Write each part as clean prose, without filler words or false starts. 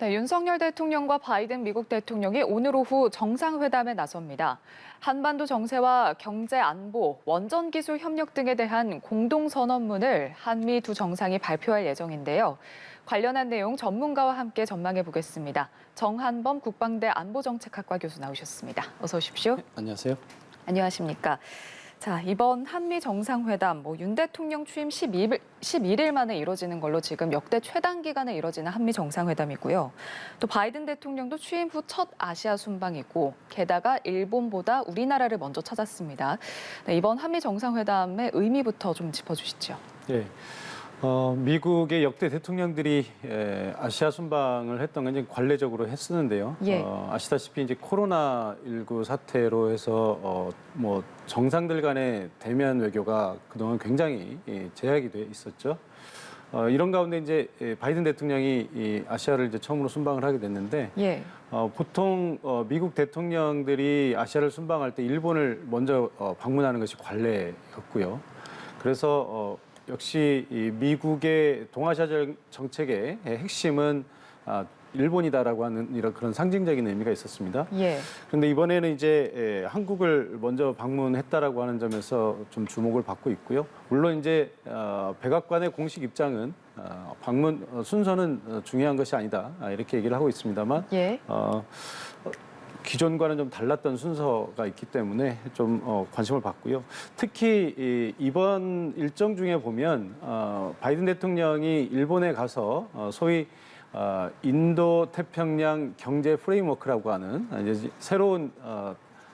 네, 윤석열 대통령과 바이든 미국 대통령이 오늘 오후 정상회담에 나섭니다. 한반도 정세와 경제 안보, 원전 기술 협력 등에 대한 공동선언문을 한미 두 정상이 발표할 예정인데요. 관련한 내용 전문가와 함께 전망해 보겠습니다. 정한범 국방대 안보정책학과 교수 나오셨습니다. 어서 오십시오. 네, 안녕하세요. 안녕하십니까. 자, 이번 한미 정상회담, 윤 대통령 취임 11일 만에 이뤄지는 걸로 지금 역대 최단 기간에 이뤄지는 한미 정상회담이고요. 또 바이든 대통령도 취임 후 첫 아시아 순방이고, 게다가 일본보다 우리나라를 먼저 찾았습니다. 네, 이번 한미 정상회담의 의미부터 좀 짚어주시죠. 네. 미국의 역대 대통령들이 아시아 순방을 했던 건 이제 관례적으로 했었는데요. 예. 아시다시피 이제 코로나19 사태로 해서 정상들 간의 대면 외교가 그동안 굉장히 제약이 돼 있었죠. 이런 가운데 이제 바이든 대통령이 이 아시아를 이제 처음으로 순방을 하게 됐는데, 예. 보통 미국 대통령들이 아시아를 순방할 때 일본을 먼저 방문하는 것이 관례였고요. 그래서 역시 이 미국의 동아시아 정책의 핵심은 일본이다라고 하는 이런 그런 상징적인 의미가 있었습니다. 예. 그런데 이번에는 이제 한국을 먼저 방문했다라고 하는 점에서 좀 주목을 받고 있고요. 물론 이제 백악관의 공식 입장은 방문 순서는 중요한 것이 아니다, 이렇게 얘기를 하고 있습니다만, 예. 기존과는 좀 달랐던 순서가 있기 때문에 좀 관심을 받고요. 특히 이번 일정 중에 보면 바이든 대통령이 일본에 가서 소위 인도 태평양 경제 프레임워크라고 하는 이제 새로운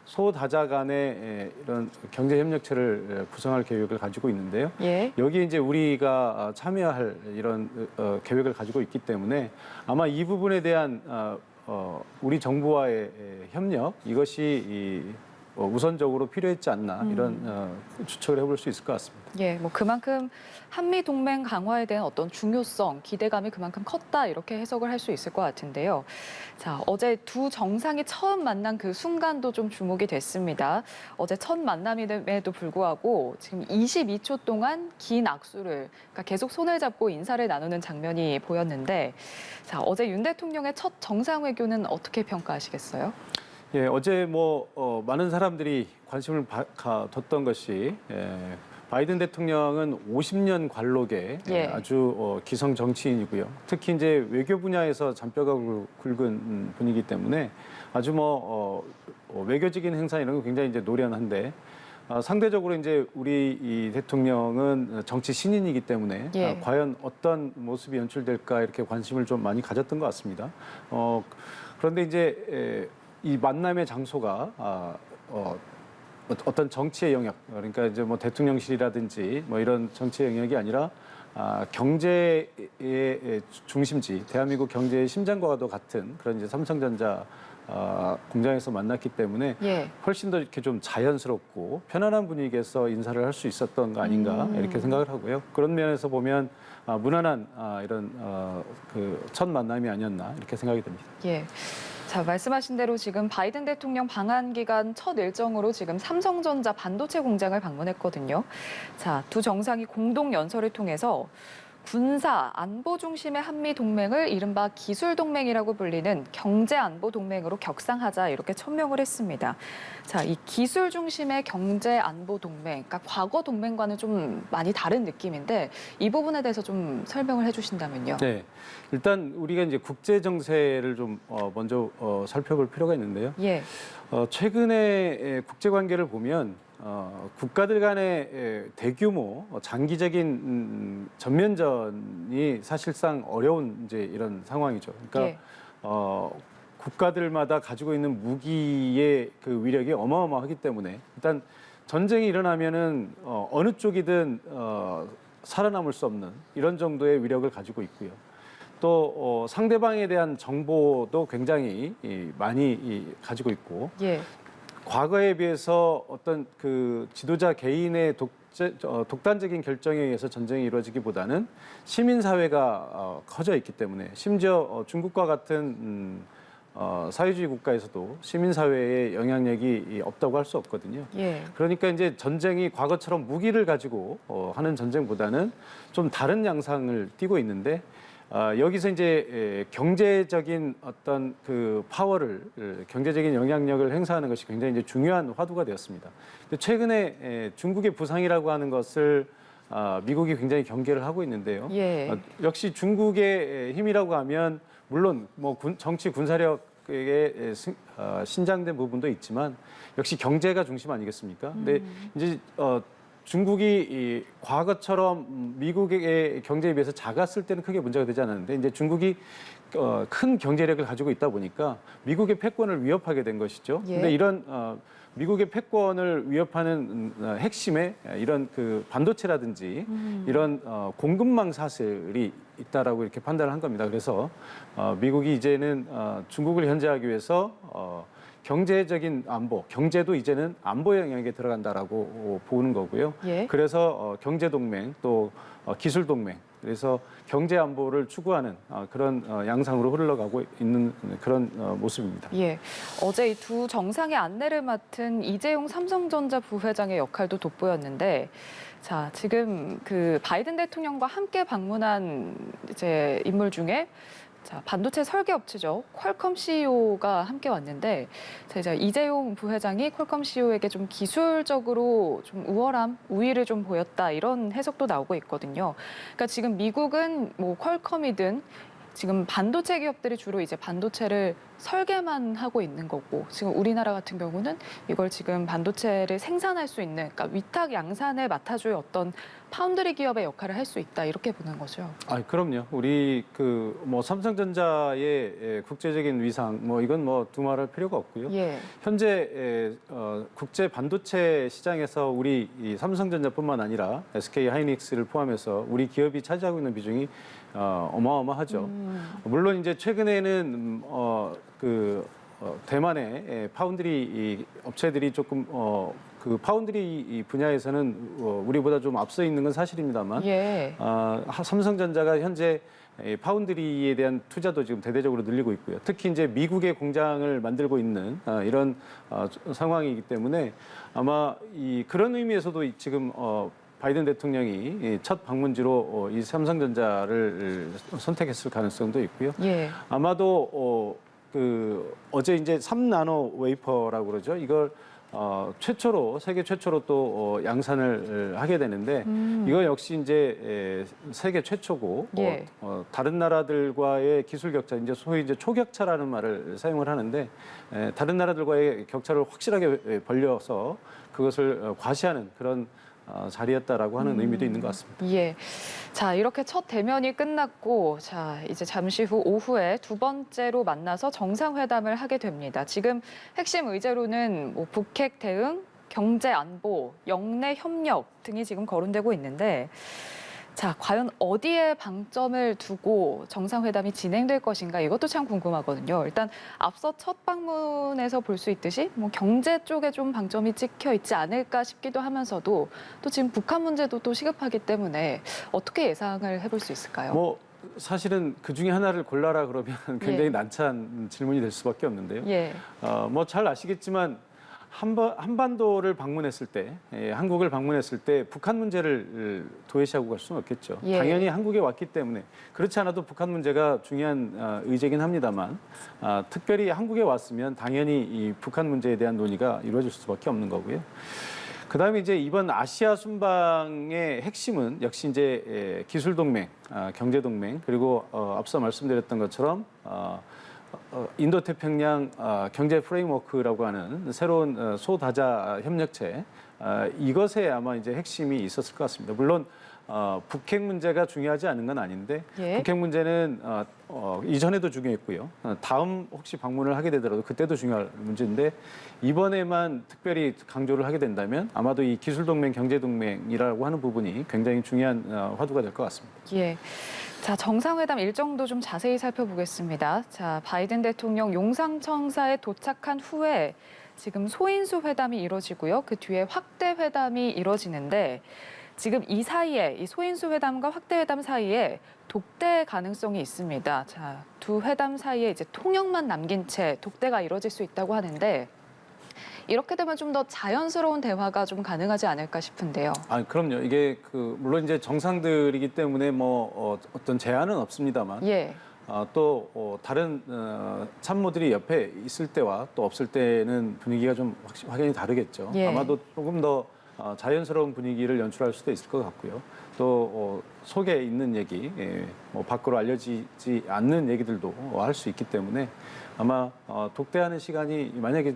소다자 간의 이런 경제 협력체를 구성할 계획을 가지고 있는데요. 예. 여기 이제 우리가 참여할 이런 계획을 가지고 있기 때문에 아마 이 부분에 대한 우리 정부와의 협력, 이것이 우선적으로 필요했지 않나, 이런 추측을 해볼 수 있을 것 같습니다. 예, 그만큼 한미 동맹 강화에 대한 어떤 중요성, 기대감이 그만큼 컸다, 이렇게 해석을 할 수 있을 것 같은데요. 자, 어제 두 정상이 처음 만난 그 순간도 좀 주목이 됐습니다. 어제 첫 만남임에도 불구하고 지금 22초 동안 긴 악수를, 그러니까 계속 손을 잡고 인사를 나누는 장면이 보였는데, 자, 어제 윤 대통령의 첫 정상회교는 어떻게 평가하시겠어요? 예, 어제 많은 사람들이 관심을 뒀던 것이, 바이든 대통령은 50년 관록의 예. 아주 기성 정치인이고요. 특히 이제 외교 분야에서 잔뼈가 굵은 분이기 때문에 아주 외교적인 행사 이런 거 굉장히 이제 노련한데, 상대적으로 이제 우리 이 대통령은 정치 신인이기 때문에 예. 과연 어떤 모습이 연출될까 이렇게 관심을 좀 많이 가졌던 것 같습니다. 그런데 이제 이 만남의 장소가 어떤 정치의 영역, 그러니까 이제 대통령실이라든지 이런 정치의 영역이 아니라 경제의 중심지, 대한민국 경제의 심장과도 같은 그런 이제 삼성전자 공장에서 만났기 때문에 예. 훨씬 더 이렇게 좀 자연스럽고 편안한 분위기에서 인사를 할 수 있었던 거 아닌가, 이렇게 생각을 하고요. 그런 면에서 보면 무난한 이런 그 첫 만남이 아니었나, 이렇게 생각이 듭니다. 예. 자, 말씀하신 대로 지금 바이든 대통령 방한 기간 첫 일정으로 지금 삼성전자 반도체 공장을 방문했거든요. 자, 두 정상이 공동 연설을 통해서 군사, 안보 중심의 한미 동맹을 이른바 기술 동맹이라고 불리는 경제 안보 동맹으로 격상하자, 이렇게 천명을 했습니다. 자, 이 기술 중심의 경제 안보 동맹, 그러니까 과거 동맹과는 좀 많이 다른 느낌인데, 이 부분에 대해서 좀 설명을 해주신다면요. 네, 일단 우리가 이제 국제 정세를 좀 먼저 살펴볼 필요가 있는데요. 예. 최근에 국제 관계를 보면 국가들 간의 대규모 장기적인 전면전이 사실상 어려운 이제 이런 상황이죠. 그러니까 예. 국가들마다 가지고 있는 무기의 그 위력이 어마어마하기 때문에 일단 전쟁이 일어나면은 어느 쪽이든 살아남을 수 없는 이런 정도의 위력을 가지고 있고요. 또 상대방에 대한 정보도 굉장히 많이 가지고 있고, 예. 과거에 비해서 어떤 그 지도자 개인의 독단적인 결정에 의해서 전쟁이 이루어지기보다는 시민사회가 커져 있기 때문에, 심지어 중국과 같은 사회주의 국가에서도 시민사회의 영향력이 없다고 할 수 없거든요. 예. 그러니까 이제 전쟁이 과거처럼 무기를 가지고 하는 전쟁보다는 좀 다른 양상을 띠고 있는데, 여기서 이제 경제적인 어떤 그 파워를 경제적인 영향력을 행사하는 것이 굉장히 이제 중요한 화두가 되었습니다. 근데 최근에 중국의 부상이라고 하는 것을 미국이 굉장히 경계를 하고 있는데요. 예. 역시 중국의 힘이라고 하면 물론 뭐 정치 군사력에 신장된 부분도 있지만 역시 경제가 중심 아니겠습니까? 근데 이제 중국이 이 과거처럼 미국의 경제에 비해서 작았을 때는 크게 문제가 되지 않았는데 이제 중국이 큰 경제력을 가지고 있다 보니까 미국의 패권을 위협하게 된 것이죠. 예. 근데 이런 미국의 패권을 위협하는 핵심에 이런 그 반도체라든지 이런 공급망 사슬이 있다라고 이렇게 판단을 한 겁니다. 그래서 미국이 이제는 중국을 견제하기 위해서 경제적인 안보, 경제도 이제는 안보 영역에 들어간다라고 보는 거고요. 예. 그래서 경제 동맹 또 기술 동맹, 그래서 경제 안보를 추구하는 그런 양상으로 흘러가고 있는 그런 모습입니다. 예. 어제 이 두 정상의 안내를 맡은 이재용 삼성전자 부회장의 역할도 돋보였는데, 자, 지금 그 바이든 대통령과 함께 방문한 이제 인물 중에 자, 반도체 설계 업체죠. 퀄컴 CEO가 함께 왔는데, 자, 이제 이재용 부회장이 퀄컴 CEO에게 좀 기술적으로 좀 우월함, 우위를 좀 보였다 이런 해석도 나오고 있거든요. 그러니까 지금 미국은 뭐 퀄컴이든 지금 반도체 기업들이 주로 이제 반도체를 설계만 하고 있는 거고, 지금 우리나라 같은 경우는 이걸 지금 반도체를 생산할 수 있는, 그러니까 위탁 양산을 맡아줄 어떤 파운드리 기업의 역할을 할 수 있다 이렇게 보는 거죠. 그럼요. 우리 그 뭐 삼성전자의 국제적인 위상 뭐 이건 뭐 두말할 필요가 없고요. 예. 현재 국제 반도체 시장에서 우리 이 삼성전자뿐만 아니라 SK 하이닉스를 포함해서 우리 기업이 차지하고 있는 비중이 어마어마하죠. 물론 이제 최근에는 대만의 파운드리 업체들이 조금 그 파운드리 분야에서는 우리보다 좀 앞서 있는 건 사실입니다만, 예. 삼성전자가 현재 파운드리에 대한 투자도 지금 대대적으로 늘리고 있고요. 특히 이제 미국의 공장을 만들고 있는 이런 상황이기 때문에 아마 그런 의미에서도 지금 바이든 대통령이 첫 방문지로 이 삼성전자를 선택했을 가능성도 있고요. 예. 아마도 어제 이제 3나노 웨이퍼라고 그러죠. 이걸 세계 최초로 또 양산을 하게 되는데 이거 역시 이제 세계 최초고 예. 다른 나라들과의 기술 격차, 이제 소위 이제 초격차라는 말을 사용을 하는데 다른 나라들과의 격차를 확실하게 벌려서 그것을 과시하는 그런 자리였다라고 하는 의미도 있는 것 같습니다. 예. 자, 이렇게 첫 대면이 끝났고, 자, 이제 잠시 후 오후에 두 번째로 만나서 정상회담을 하게 됩니다. 지금 핵심 의제로는 뭐 북핵 대응, 경제 안보, 영내 협력 등이 지금 거론되고 있는데, 자, 과연 어디에 방점을 두고 정상회담이 진행될 것인가 이것도 참 궁금하거든요. 일단 앞서 첫 방문에서 볼 수 있듯이 뭐 경제 쪽에 좀 방점이 찍혀 있지 않을까 싶기도 하면서도 또 지금 북한 문제도 또 시급하기 때문에 어떻게 예상을 해볼 수 있을까요? 뭐 사실은 그 중에 하나를 골라라 그러면 굉장히 예. 난처한 질문이 될 수밖에 없는데요. 예. 뭐 잘 아시겠지만 한반도를 방문했을 때, 한국을 방문했을 때 북한 문제를 도외시하고 갈 수는 없겠죠. 예. 당연히 한국에 왔기 때문에 그렇지 않아도 북한 문제가 중요한 의제긴 합니다만 특별히 한국에 왔으면 당연히 이 북한 문제에 대한 논의가 이루어질 수밖에 없는 거고요. 그다음에 이제 이번 아시아 순방의 핵심은 역시 이제 기술 동맹, 경제 동맹, 그리고 앞서 말씀드렸던 것처럼 인도태평양 경제 프레임워크라고 하는 새로운 소다자 협력체, 이것에 아마 이제 핵심이 있었을 것 같습니다. 물론 북핵 문제가 중요하지 않은 건 아닌데 예. 북핵 문제는 이전에도 중요했고요. 다음 혹시 방문을 하게 되더라도 그때도 중요할 문제인데 이번에만 특별히 강조를 하게 된다면 아마도 이 기술동맹, 경제동맹이라고 하는 부분이 굉장히 중요한 화두가 될 것 같습니다. 예. 자, 정상회담 일정도 좀 자세히 살펴보겠습니다. 자, 바이든 대통령 용상청사에 도착한 후에 지금 소인수 회담이 이뤄지고요. 그 뒤에 확대 회담이 이뤄지는데 지금 이 사이에 이 소인수 회담과 확대 회담 사이에 독대 가능성이 있습니다. 자, 두 회담 사이에 이제 통역만 남긴 채 독대가 이뤄질 수 있다고 하는데 이렇게 되면 좀 더 자연스러운 대화가 좀 가능하지 않을까 싶은데요. 아, 그럼요. 이게 물론 이제 정상들이기 때문에 어떤 제한은 없습니다만 예. 또 다른 참모들이 옆에 있을 때와 또 없을 때는 분위기가 좀 확연히 다르겠죠. 예. 아마도 조금 더 자연스러운 분위기를 연출할 수도 있을 것 같고요. 또 속에 있는 얘기, 밖으로 알려지지 않는 얘기들도 할 수 있기 때문에 아마 독대하는 시간이 만약에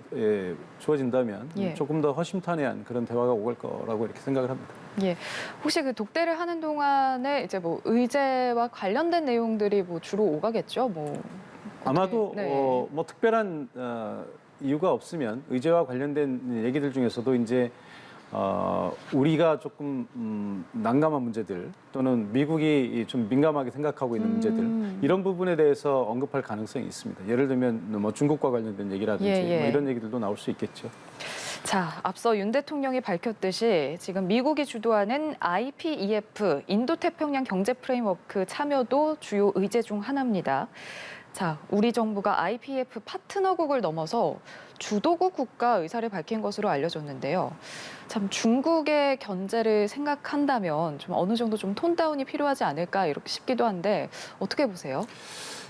주어진다면 예. 조금 더 허심탄회한 그런 대화가 오갈 거라고 이렇게 생각을 합니다. 예. 혹시 그 독대를 하는 동안에 이제 뭐 의제와 관련된 내용들이 뭐 주로 오가겠죠? 뭐 아마도 네. 뭐 특별한 이유가 없으면 의제와 관련된 얘기들 중에서도 이제 우리가 조금 난감한 문제들 또는 미국이 좀 민감하게 생각하고 있는 문제들 이런 부분에 대해서 언급할 가능성이 있습니다. 예를 들면 뭐 중국과 관련된 얘기라든지 예, 예. 뭐 이런 얘기들도 나올 수 있겠죠. 자, 앞서 윤 대통령이 밝혔듯이 지금 미국이 주도하는 IPEF 인도태평양 경제 프레임워크 참여도 주요 의제 중 하나입니다. 자, 우리 정부가 IPEF 파트너국을 넘어서 주도국 국가 의사를 밝힌 것으로 알려졌는데요. 참 중국의 견제를 생각한다면 좀 어느 정도 좀 톤다운이 필요하지 않을까 이렇게 싶기도 한데 어떻게 보세요?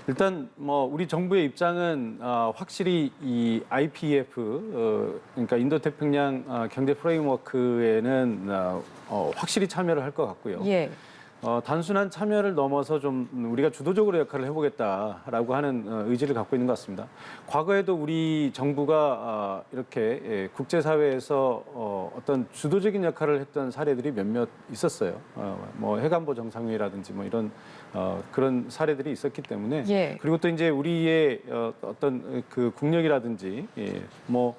일단 뭐 우리 정부의 입장은 확실히 이 IPEF 그러니까 인도태평양 경제 프레임워크에는 확실히 참여를 할 것 같고요. 예. 단순한 참여를 넘어서 좀 우리가 주도적으로 역할을 해보겠다라고 하는 의지를 갖고 있는 것 같습니다. 과거에도 우리 정부가 이렇게 국제사회에서 어떤 주도적인 역할을 했던 사례들이 몇몇 있었어요. 뭐 해관보 정상회의라든지 뭐 이런 그런 사례들이 있었기 때문에 예. 그리고 또 이제 우리의 어떤 그 국력이라든지 뭐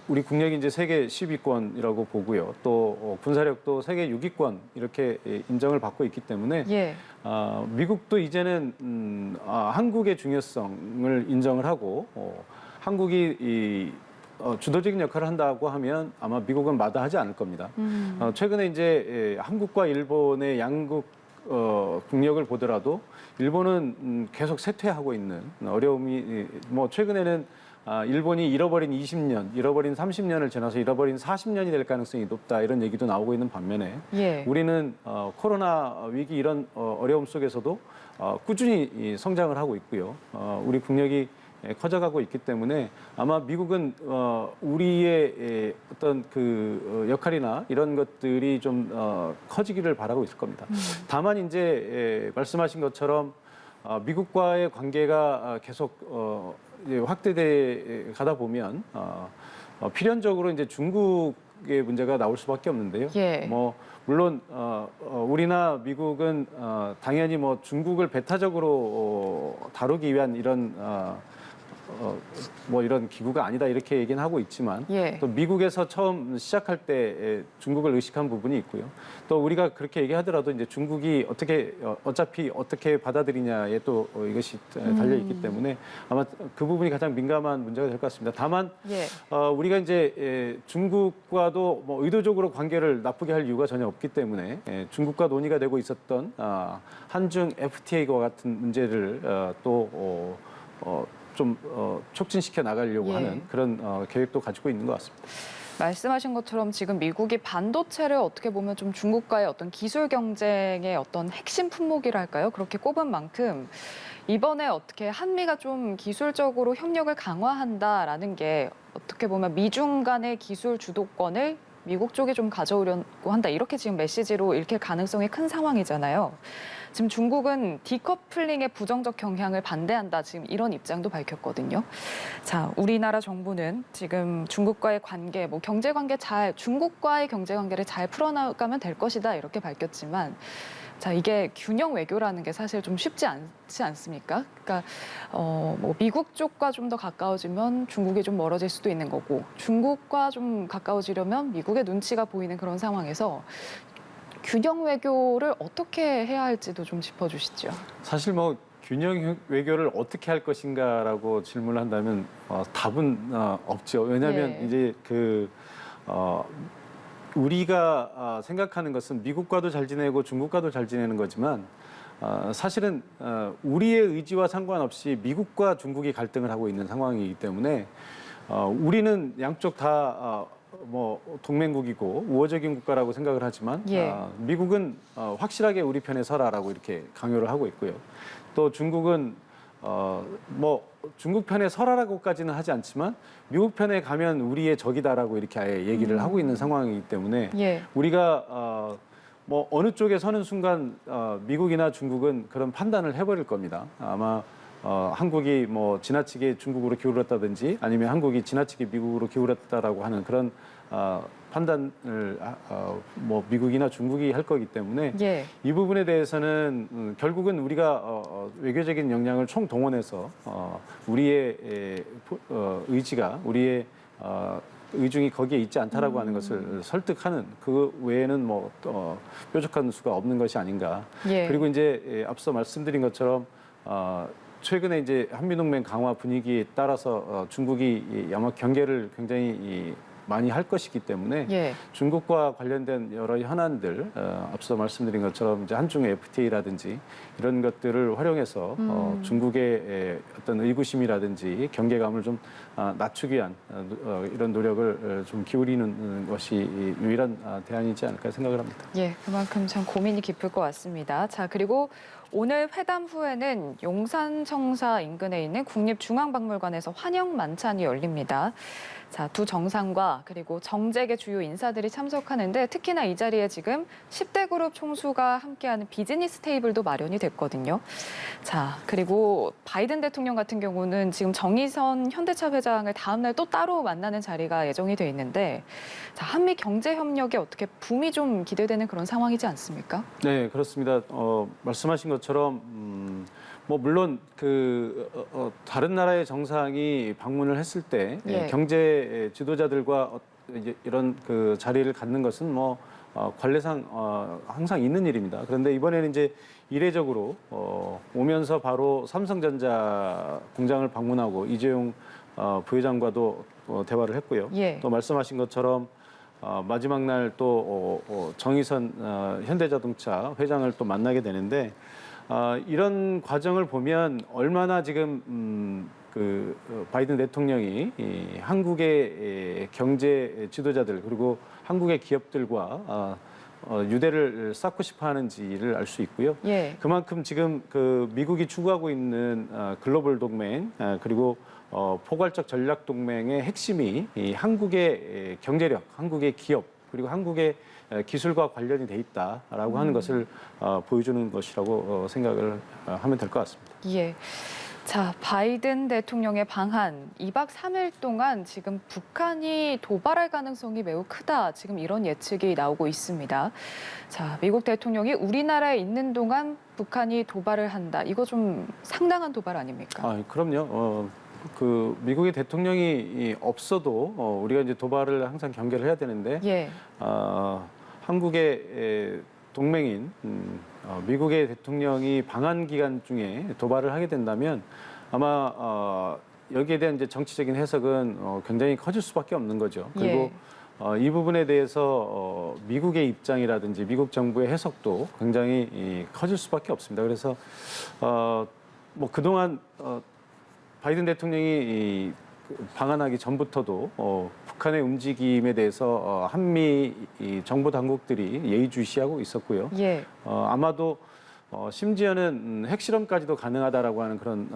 우리 국력이 이제 세계 10위권이라고 보고요. 또 군사력도 세계 6위권 이렇게 인정을 받고 있기 때문에 예. 미국도 이제는 한국의 중요성을 인정을 하고 한국이 주도적인 역할을 한다고 하면 아마 미국은 마다하지 않을 겁니다. 최근에 이제 한국과 일본의 양국 국력을 보더라도 일본은 계속 쇠퇴하고 있는 어려움이 뭐 최근에는 일본이 잃어버린 20년, 잃어버린 30년을 지나서 잃어버린 40년이 될 가능성이 높다 이런 얘기도 나오고 있는 반면에 예. 우리는 코로나 위기 이런 어려움 속에서도 꾸준히 성장을 하고 있고요. 우리 국력이 커져가고 있기 때문에 아마 미국은 우리의 어떤 그 역할이나 이런 것들이 좀 커지기를 바라고 있을 겁니다. 다만 이제 말씀하신 것처럼 미국과의 관계가 계속 이제 확대돼 가다 보면 필연적으로 이제 중국의 문제가 나올 수밖에 없는데요. 예. 뭐 물론 우리나 미국은 당연히 뭐 중국을 배타적으로 다루기 위한 이런 뭐 이런 기구가 아니다 이렇게 얘기는 하고 있지만 예. 또 미국에서 처음 시작할 때 중국을 의식한 부분이 있고요. 또 우리가 그렇게 얘기하더라도 이제 중국이 어차피 어떻게 받아들이냐에 또 이것이 달려 있기 때문에 아마 그 부분이 가장 민감한 문제가 될 것 같습니다. 다만 예. 우리가 이제 중국과도 뭐 의도적으로 관계를 나쁘게 할 이유가 전혀 없기 때문에 중국과 논의가 되고 있었던 한중 FTA와 같은 문제를 좀 촉진시켜 나가려고 예. 하는 그런 계획도 가지고 있는 것 같습니다. 말씀하신 것처럼 지금 미국이 반도체를 어떻게 보면 좀 중국과의 어떤 기술 경쟁의 어떤 핵심 품목이랄까요? 그렇게 꼽은 만큼 이번에 어떻게 한미가 좀 기술적으로 협력을 강화한다라는 게 어떻게 보면 미중 간의 기술 주도권을 미국 쪽이 좀 가져오려고 한다. 이렇게 지금 메시지로 읽힐 가능성이 큰 상황이잖아요. 지금 중국은 디커플링의 부정적 경향을 반대한다. 지금 이런 입장도 밝혔거든요. 자, 우리나라 정부는 지금 중국과의 관계, 뭐 경제 관계 중국과의 경제 관계를 잘 풀어나가면 될 것이다. 이렇게 밝혔지만 자, 이게 균형 외교라는 게 사실 좀 쉽지 않지 않습니까? 그러니까 뭐 미국 쪽과 좀 더 가까워지면 중국이 좀 멀어질 수도 있는 거고 중국과 좀 가까워지려면 미국의 눈치가 보이는 그런 상황에서 균형 외교를 어떻게 해야 할지도 좀 짚어주시죠. 사실 뭐 균형 외교를 어떻게 할 것인가라고 질문을 한다면 답은 없죠. 왜냐하면 예. 이제 우리가 생각하는 것은 미국과도 잘 지내고 중국과도 잘 지내는 거지만 사실은 우리의 의지와 상관없이 미국과 중국이 갈등을 하고 있는 상황이기 때문에 우리는 양쪽 다 뭐 동맹국이고 우호적인 국가라고 생각을 하지만 예. 미국은 확실하게 우리 편에 서라라고 이렇게 강요를 하고 있고요. 또 중국은 뭐 중국 편에 서라라고까지는 하지 않지만 미국 편에 가면 우리의 적이다라고 이렇게 아예 얘기를 하고 있는 상황이기 때문에 예. 우리가 뭐 어느 쪽에 서는 순간 미국이나 중국은 그런 판단을 해버릴 겁니다. 아마 한국이 뭐 지나치게 중국으로 기울었다든지 아니면 한국이 지나치게 미국으로 기울었다라고 하는 그런 판단을 뭐 미국이나 중국이 할 거기 때문에 예. 이 부분에 대해서는 결국은 우리가 외교적인 역량을 총동원해서 우리의 의지가 우리의 의중이 거기에 있지 않다라고 하는 것을 설득하는 그 외에는 뭐 뾰족한 수가 없는 것이 아닌가. 예. 그리고 이제 앞서 말씀드린 것처럼 최근에 이제 한미동맹 강화 분위기에 따라서 중국이 아마 경계를 굉장히 많이 할 것이기 때문에 예. 중국과 관련된 여러 현안들 앞서 말씀드린 것처럼 이제 한중의 FTA라든지 이런 것들을 활용해서 중국의 어떤 의구심이라든지 경계감을 좀 낮추기 위한 이런 노력을 좀 기울이는 것이 유일한 대안이지 않을까 생각을 합니다. 예, 그만큼 참 고민이 깊을 것 같습니다. 자, 그리고 오늘 회담 후에는 용산청사 인근에 있는 국립중앙박물관에서 환영 만찬이 열립니다. 자, 두 정상과 그리고 정재계 주요 인사들이 참석하는데 특히나 이 자리에 지금 10대 그룹 총수가 함께하는 비즈니스 테이블도 마련이 됐거든요. 자, 그리고 바이든 대통령 같은 경우는 지금 정의선 현대차 회장을 다음 날 또 따로 만나는 자리가 예정이 돼 있는데 자, 한미 경제 협력에 어떻게 붐이 좀 기대되는 그런 상황이지 않습니까? 네, 그렇습니다. 말씀하신 것처럼 뭐 물론 다른 나라의 정상이 방문을 했을 때 예. 경제 지도자들과 이제 이런 그 자리를 갖는 것은 뭐 관례상 항상 있는 일입니다. 그런데 이번에는 이제 이례적으로 오면서 바로 삼성전자 공장을 방문하고 이재용 부회장과도 대화를 했고요. 예. 또 말씀하신 것처럼 마지막 날 또 정의선 현대자동차 회장을 또 만나게 되는데 이런 과정을 보면 얼마나 지금 바이든 대통령이 이 한국의 경제 지도자들 그리고 한국의 기업들과 유대를 쌓고 싶어 하는지를 알 수 있고요. 예. 그만큼 지금 미국이 추구하고 있는 글로벌 동맹 그리고 포괄적 전략 동맹의 핵심이 이 한국의 경제력, 한국의 기업 그리고 한국의 기술과 관련이 돼 있다라고 하는 것을 보여주는 것이라고 생각을 하면 될 것 같습니다. 예. 자, 바이든 대통령의 방한 2박 3일 동안 지금 북한이 도발할 가능성이 매우 크다. 지금 이런 예측이 나오고 있습니다. 자, 미국 대통령이 우리나라에 있는 동안 북한이 도발을 한다. 이거 좀 상당한 도발 아닙니까? 그럼요. 미국의 대통령이 없어도 우리가 이제 도발을 항상 경계를 해야 되는데 예. 한국의 동맹인 미국의 대통령이 방한 기간 중에 도발을 하게 된다면 아마 여기에 대한 이제 정치적인 해석은 굉장히 커질 수밖에 없는 거죠. 그리고 이 부분에 대해서 미국의 입장이라든지 미국 정부의 해석도 굉장히 커질 수밖에 없습니다. 그래서 뭐 그동안 바이든 대통령이 방한하기 전부터도 북한의 움직임에 대해서 한미 정보 당국들이 예의주시하고 있었고요. 예. 아마도 심지어는 핵실험까지도 가능하다라고 하는 그런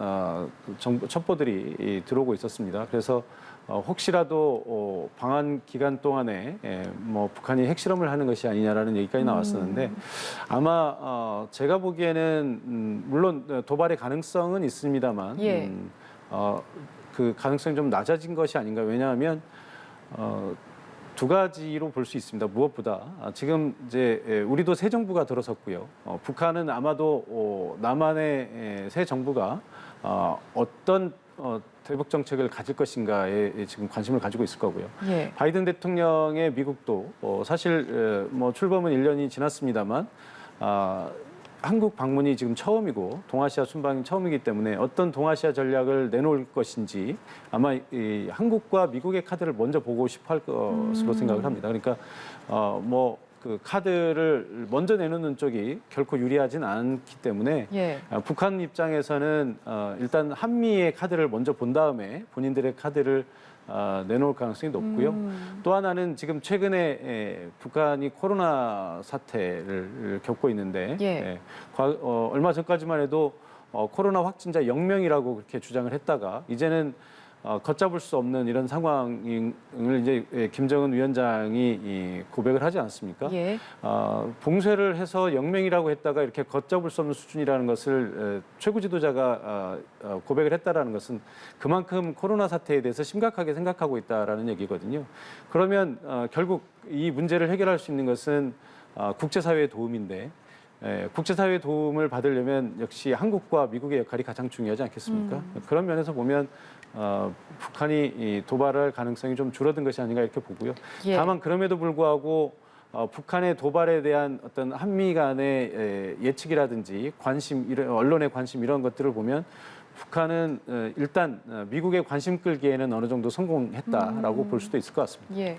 정보 첩보들이 들어오고 있었습니다. 그래서 혹시라도 방한 기간 동안에 뭐 북한이 핵실험을 하는 것이 아니냐라는 얘기까지 나왔었는데 아마 제가 보기에는 물론 도발의 가능성은 있습니다만 예. 그 가능성이 좀 낮아진 것이 아닌가. 왜냐하면 두 가지로 볼 수 있습니다. 무엇보다 지금 이제 우리도 새 정부가 들어섰고요. 북한은 아마도 남한의 새 정부가 어떤 대북 정책을 가질 것인가에 지금 관심을 가지고 있을 거고요. 예. 바이든 대통령의 미국도 사실 뭐 출범은 1년이 지났습니다만 한국 방문이 지금 처음이고 동아시아 순방이 처음이기 때문에 어떤 동아시아 전략을 내놓을 것인지 아마 이 한국과 미국의 카드를 먼저 보고 싶어 할 것으로 생각을 합니다. 그러니까 뭐 그 카드를 먼저 내놓는 쪽이 결코 유리하진 않기 때문에 예. 북한 입장에서는 일단 한미의 카드를 먼저 본 다음에 본인들의 카드를 내놓을 가능성이 높고요. 또 하나는 지금 최근에 북한이 코로나 사태를 겪고 있는데 예. 얼마 전까지만 해도 코로나 확진자 0명이라고 그렇게 주장을 했다가 이제는 걷잡을 수 없는 이런 상황을 이제 김정은 위원장이 고백을 하지 않습니까? 예. 봉쇄를 해서 0명이라고 했다가 이렇게 걷잡을 수 없는 수준이라는 것을 최고 지도자가 고백을 했다라는 것은 그만큼 코로나 사태에 대해서 심각하게 생각하고 있다라는 얘기거든요. 그러면 결국 이 문제를 해결할 수 있는 것은 국제사회의 도움인데 국제사회의 도움을 받으려면 역시 한국과 미국의 역할이 가장 중요하지 않겠습니까? 그런 면에서 보면 북한이 이 도발할 가능성이 좀 줄어든 것이 아닌가 이렇게 보고요. 예. 다만 그럼에도 불구하고 북한의 도발에 대한 어떤 한미 간의 예측이라든지 관심, 언론의 관심 이런 것들을 보면 북한은 일단 미국의 관심 끌기에는 어느 정도 성공했다라고 볼 수도 있을 것 같습니다. 예.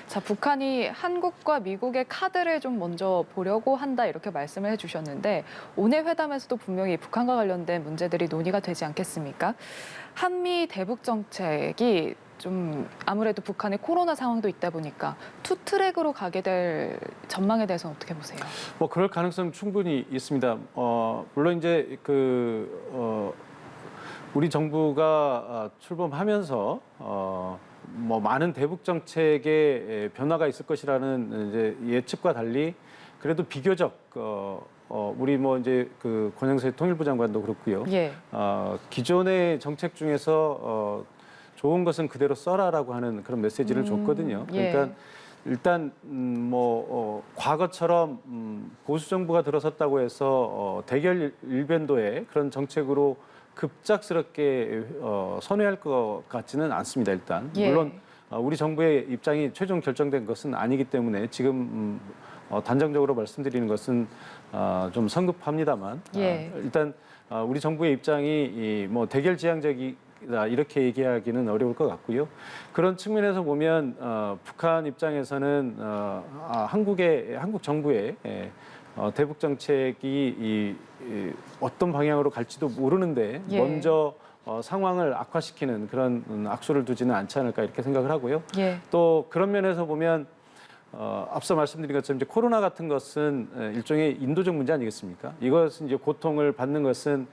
자, 북한이 한국과 미국의 카드를 좀 먼저 보려고 한다 이렇게 말씀을 해주셨는데 오늘 회담에서도 분명히 북한과 관련된 문제들이 논의가 되지 않겠습니까? 한미 대북 정책이 좀 아무래도 북한의 코로나 상황도 있다 보니까 투 트랙으로 가게 될 전망에 대해서는 어떻게 보세요? 뭐 그럴 가능성 충분히 있습니다. 물론 이제 우리 정부가 출범하면서 뭐 많은 대북 정책에 변화가 있을 것이라는 이제 예측과 달리 그래도 비교적 우리 뭐 이제 그 권영세 통일부 장관도 그렇고요. 예. 기존의 정책 중에서 좋은 것은 그대로 써라라고 하는 그런 메시지를 줬거든요. 그러니까 예. 일단 과거처럼 보수 정부가 들어섰다고 해서 대결 일변도의 그런 정책으로 급작스럽게 선회할 것 같지는 않습니다. 일단 예. 물론 우리 정부의 입장이 최종 결정된 것은 아니기 때문에 지금 단정적으로 말씀드리는 것은 좀 성급합니다만 예. 일단 우리 정부의 입장이 뭐 대결 지향적이다 이렇게 얘기하기는 어려울 것 같고요. 그런 측면에서 보면 북한 입장에서는 한국 정부의 대북 정책이 어떤 방향으로 갈지도 모르는데 예. 먼저 상황을 악화시키는 그런 악수를 두지는 않지 않을까 이렇게 생각을 하고요. 예. 또 그런 면에서 보면 앞서 말씀드린 것처럼 이제 코로나 같은 것은 일종의 인도적 문제 아니겠습니까? 이것은 이제 고통을 받는 것은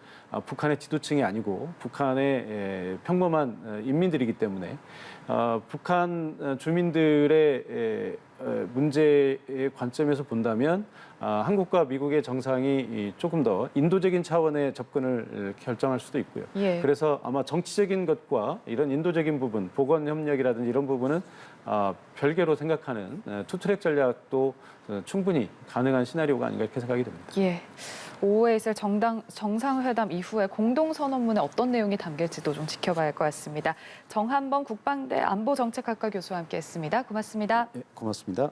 북한의 지도층이 아니고 북한의 평범한 인민들이기 때문에 북한 주민들의 문제의 관점에서 본다면 한국과 미국의 정상이 조금 더 인도적인 차원의 접근을 결정할 수도 있고요. 예. 그래서 아마 정치적인 것과 이런 인도적인 부분, 보건 협력이라든지 이런 부분은 별개로 생각하는 투트랙 전략도 충분히 가능한 시나리오가 아닌가 이렇게 생각이 됩니다. 예. 오후에 있을 정상회담 이후에 공동선언문에 어떤 내용이 담길지도 좀 지켜봐야 할 것 같습니다. 정한범 국방대 안보정책학과 교수와 함께했습니다. 고맙습니다. 네, 고맙습니다.